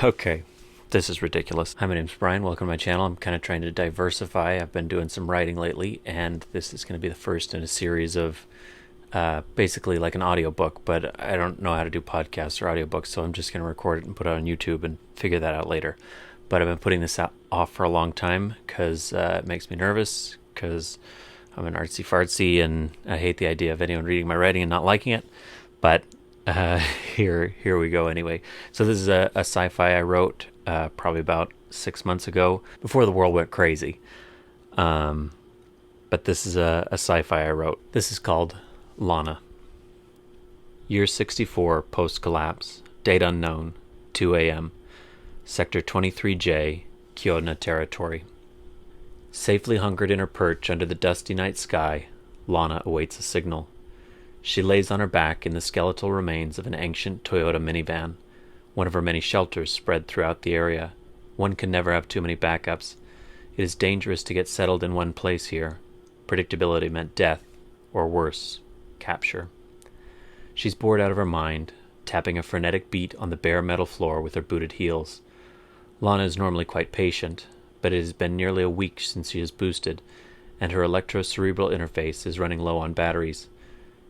Okay, this is ridiculous. Hi, my name's Brian. Welcome to my channel. I'm kind of trying to diversify. I've been doing some writing lately, and this is going to be the first in a series of basically like an audiobook, but I don't know how to do podcasts or audiobooks, so I'm just going to record it and put it on YouTube and figure that out later. But I've been putting this off for a long time because it makes me nervous, because I'm an artsy-fartsy, and I hate the idea of anyone reading my writing and not liking it. But here we go anyway. So this is a sci-fi I wrote probably about 6 months ago, before the world went crazy. But this is a sci-fi I wrote. This is called LANA. Year 64 post-collapse. Date unknown. 2 a.m. Sector 23J, Kyona territory. Safely hunkered in her perch under the dusty night sky, LANA awaits a signal. She lays on her back in the skeletal remains of an ancient Toyota minivan, one of her many shelters spread throughout the area. One can never have too many backups. It is dangerous to get settled in one place here. Predictability meant death, or worse, capture. She's bored out of her mind, tapping a frenetic beat on the bare metal floor with her booted heels. LANA is normally quite patient, but it has been nearly a week since she is boosted, and her electro-cerebral interface is running low on batteries.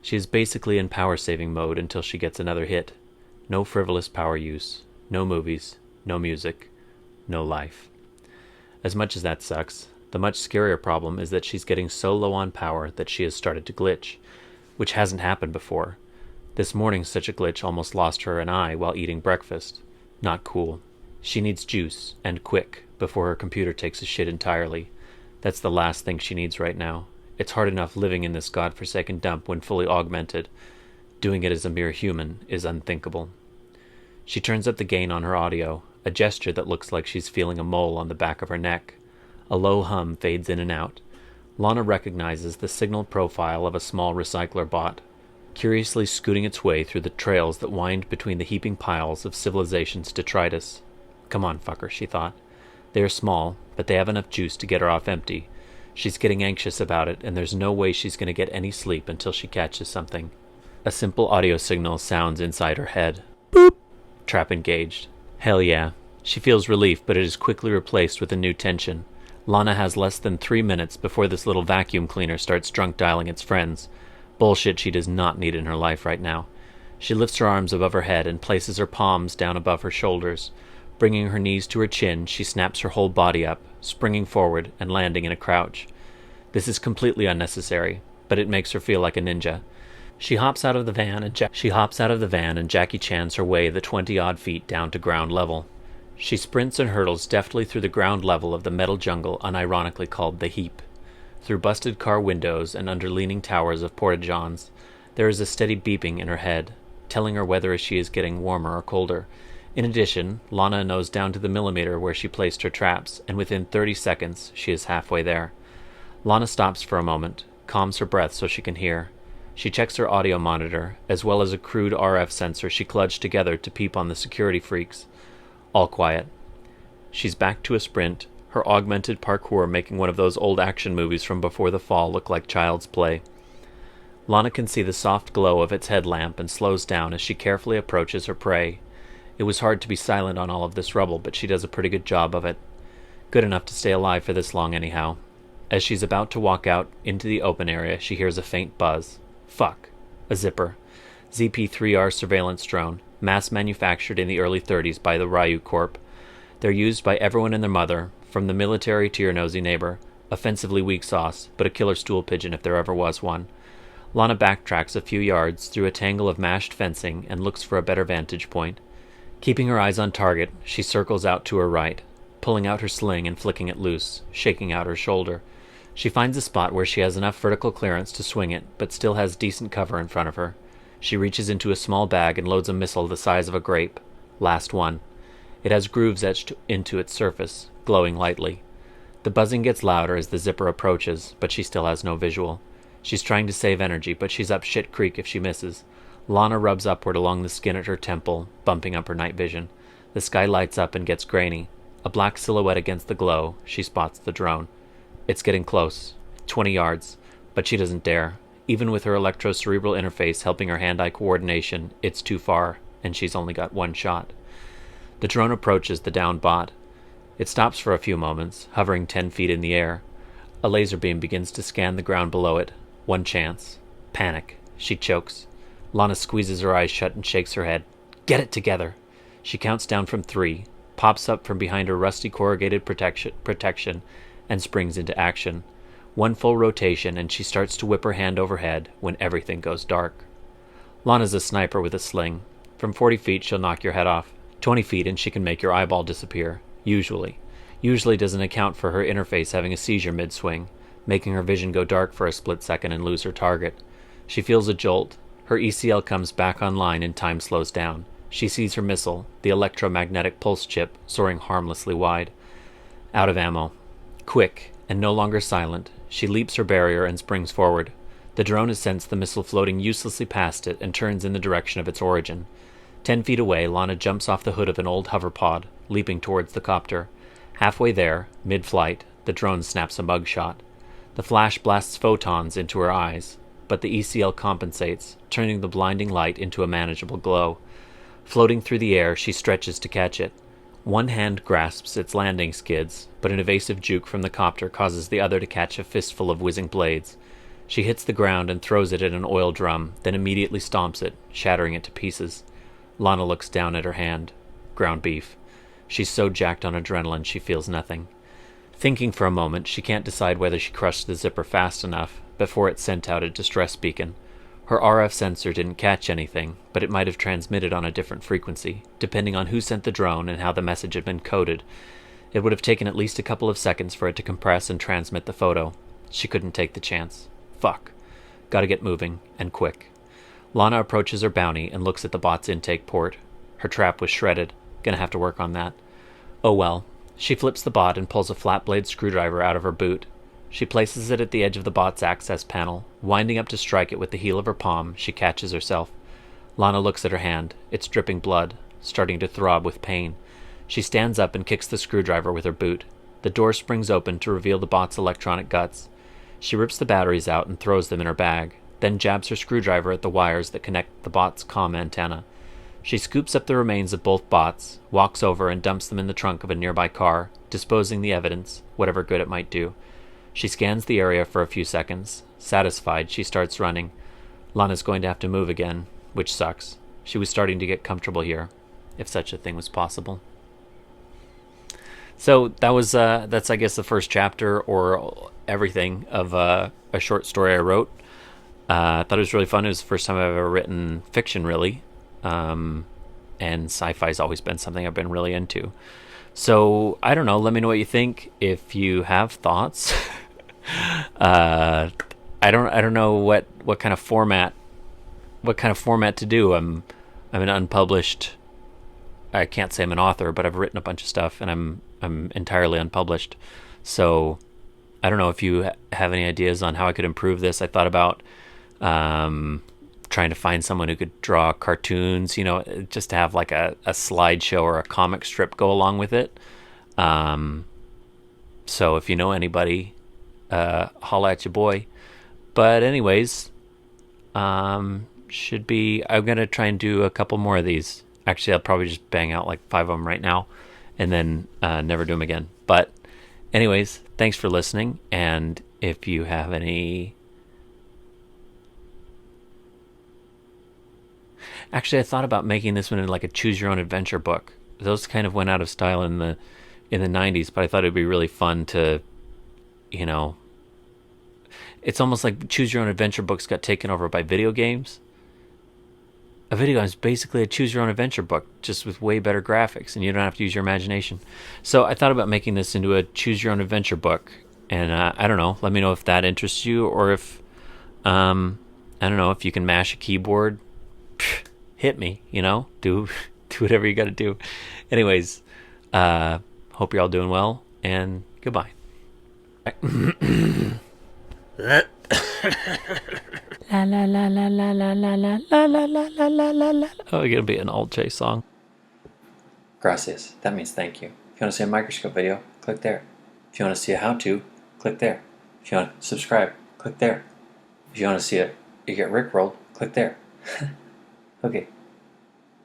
She is basically in power-saving mode until she gets another hit. No frivolous power use, no movies, no music, no life. As much as that sucks, the much scarier problem is that she's getting so low on power that she has started to glitch, which hasn't happened before. This morning such a glitch almost lost her an eye while eating breakfast. Not cool. She needs juice, and quick, before her computer takes a shit entirely. That's the last thing she needs right now. It's hard enough living in this godforsaken dump when fully augmented. Doing it as a mere human is unthinkable. She turns up the gain on her audio, a gesture that looks like she's feeling a mole on the back of her neck. A low hum fades in and out. LANA recognizes the signal profile of a small recycler bot, curiously scooting its way through the trails that wind between the heaping piles of civilization's detritus. Come on, fucker, she thought. They are small, but they have enough juice to get her off empty. She's getting anxious about it, and there's no way she's going to get any sleep until she catches something. A simple audio signal sounds inside her head. Boop! Trap engaged. Hell yeah. She feels relief, but it is quickly replaced with a new tension. LANA has less than 3 minutes before this little vacuum cleaner starts drunk dialing its friends. Bullshit she does not need in her life right now. She lifts her arms above her head and places her palms down above her shoulders. Bringing her knees to her chin, she snaps her whole body up, springing forward and landing in a crouch. This is completely unnecessary, but it makes her feel like a ninja. She hops out of the van and Jackie Chans her way the 20-odd feet down to ground level. She sprints and hurtles deftly through the ground level of the metal jungle unironically called the Heap. Through busted car windows and under leaning towers of porta-johns, there is a steady beeping in her head, telling her whether she is getting warmer or colder. In addition, LANA knows down to the millimeter where she placed her traps, and within 30 seconds she is halfway there. LANA stops for a moment, calms her breath so she can hear. She checks her audio monitor, as well as a crude RF sensor she kludged together to peep on the security freaks. All quiet. She's back to a sprint, her augmented parkour making one of those old action movies from before the fall look like child's play. LANA can see the soft glow of its headlamp and slows down as she carefully approaches her prey. It was hard to be silent on all of this rubble, but she does a pretty good job of it. Good enough to stay alive for this long anyhow. As she's about to walk out into the open area, she hears a faint buzz. Fuck. A zipper. ZP-3R surveillance drone, mass-manufactured in the early 30s by the Ryu Corp. They're used by everyone and their mother, from the military to your nosy neighbor. Offensively weak sauce, but a killer stool pigeon if there ever was one. LANA backtracks a few yards through a tangle of mashed fencing and looks for a better vantage point. Keeping her eyes on target, she circles out to her right, pulling out her sling and flicking it loose, shaking out her shoulder. She finds a spot where she has enough vertical clearance to swing it, but still has decent cover in front of her. She reaches into a small bag and loads a missile the size of a grape. Last one. It has grooves etched into its surface, glowing lightly. The buzzing gets louder as the zipper approaches, but she still has no visual. She's trying to save energy, but she's up shit creek if she misses. LANA rubs upward along the skin at her temple, bumping up her night vision. The sky lights up and gets grainy. A black silhouette against the glow, she spots the drone. It's getting close. 20 yards. But she doesn't dare. Even with her electro-cerebral interface helping her hand-eye coordination, it's too far, and she's only got one shot. The drone approaches the downed bot. It stops for a few moments, hovering 10 feet in the air. A laser beam begins to scan the ground below it. One chance. Panic. She chokes. Lana squeezes her eyes shut and shakes her head. Get it together. She counts down from 3, pops up from behind her rusty corrugated protection, and springs into action. One full rotation, and she starts to whip her hand overhead when everything goes dark. Lana's a sniper with a sling. From 40 feet, she'll knock your head off. 20 feet, and she can make your eyeball disappear. Usually. Usually doesn't account for her interface having a seizure mid-swing, making her vision go dark for a split second and lose her target. She feels a jolt. Her ECL comes back online and time slows down. She sees her missile, the electromagnetic pulse chip, soaring harmlessly wide. Out of ammo. Quick, and no longer silent, she leaps her barrier and springs forward. The drone has sensed the missile floating uselessly past it and turns in the direction of its origin. 10 feet away, Lana jumps off the hood of an old hoverpod, leaping towards the copter. Halfway there, mid-flight, the drone snaps a mugshot. The flash blasts photons into her eyes, but the ECL compensates, turning the blinding light into a manageable glow. Floating through the air, she stretches to catch it. One hand grasps its landing skids, but an evasive juke from the copter causes the other to catch a fistful of whizzing blades. She hits the ground and throws it at an oil drum, then immediately stomps it, shattering it to pieces. Lana looks down at her hand. Ground beef. She's so jacked on adrenaline she feels nothing. Thinking for a moment, she can't decide whether she crushed the zipper fast enough before it sent out a distress beacon. Her RF sensor didn't catch anything, but it might have transmitted on a different frequency, depending on who sent the drone and how the message had been coded. It would have taken at least a couple of seconds for it to compress and transmit the photo. She couldn't take the chance. Fuck. Gotta get moving, and quick. Lana approaches her bounty and looks at the bot's intake port. Her trap was shredded. Gonna have to work on that. Oh well. She flips the bot and pulls a flat-blade screwdriver out of her boot. She places it at the edge of the bot's access panel. Winding up to strike it with the heel of her palm, she catches herself. Lana looks at her hand. It's dripping blood, starting to throb with pain. She stands up and kicks the screwdriver with her boot. The door springs open to reveal the bot's electronic guts. She rips the batteries out and throws them in her bag, then jabs her screwdriver at the wires that connect the bot's comm antenna. She scoops up the remains of both bots, walks over and dumps them in the trunk of a nearby car, disposing the evidence, whatever good it might do. She scans the area for a few seconds. Satisfied, she starts running. Lana's going to have to move again, which sucks. She was starting to get comfortable here, if such a thing was possible. So that's I guess the first chapter or everything of a short story I wrote. I thought it was really fun. It was the first time I've ever written fiction, really. And sci-fi's always been something I've been really into. So I don't know. Let me know what you think. If you have thoughts, I don't know what kind of format to do. I'm an unpublished. I can't say I'm an author, but I've written a bunch of stuff, and I'm entirely unpublished. So I don't know if you have any ideas on how I could improve this. I thought about trying to find someone who could draw cartoons, just to have like a slideshow or a comic strip go along with it. So if you know anybody, holla at your boy. But anyways, I'm gonna try and do a couple more of these. Actually, I'll probably just bang out like 5 of them right now and then never do them again. But anyways, thanks for listening. And if you have any... Actually, I thought about making this one in like a choose-your-own-adventure book. Those kind of went out of style in the 90s, but I thought it'd be really fun to, it's almost like choose-your-own-adventure books got taken over by video games. A video game is basically a choose-your-own-adventure book, just with way better graphics, and you don't have to use your imagination. So I thought about making this into a choose-your-own-adventure book, and I don't know. Let me know if that interests you, or if, I don't know, if you can mash a keyboard. Hit me, do whatever you got to do. Anyways, hope you're all doing well, and goodbye. La la la la la la la la la la la la la la la. Oh, it's gonna be an Alt J song. Gracias. That means thank you. If you want to see a microscope video, click there. If you want to see a how-to, click there. If you want to subscribe, click there. If you want to see you get Rickrolled, click there. Okay.